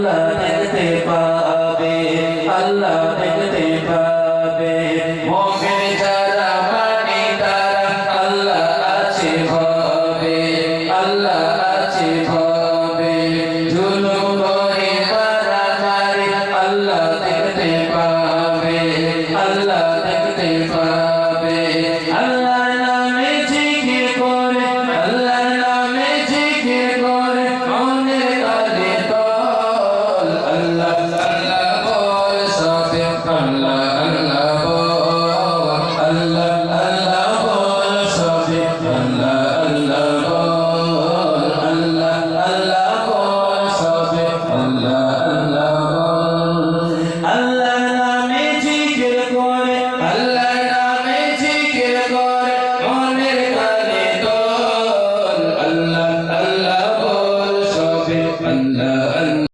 আল্লাহ দেখতে পাবে, আল্লাহ দেখতে পাবে। মুমিন যারা মানে তারা আল্লাহ আছে ভাবে, আল্লাহ আছে ভাবে। জুলুম করে মারামারি আল্লাহ দেখতে পাবে, আল্লাহ দেখতে পাবে। আল্লাহর নামে জিকির করে, আল্লাহর নামে জিকির করে মনের তালে তল। আল্লাহ আল্লাহ বল সবে, আল্লাহ আল্লাহ বল, আল্লাহ আল্লাহ বল সবে, আল্লাহ আল্লাহ বল, আল্লাহ আল্লাহ বল সবে, আল্লাহ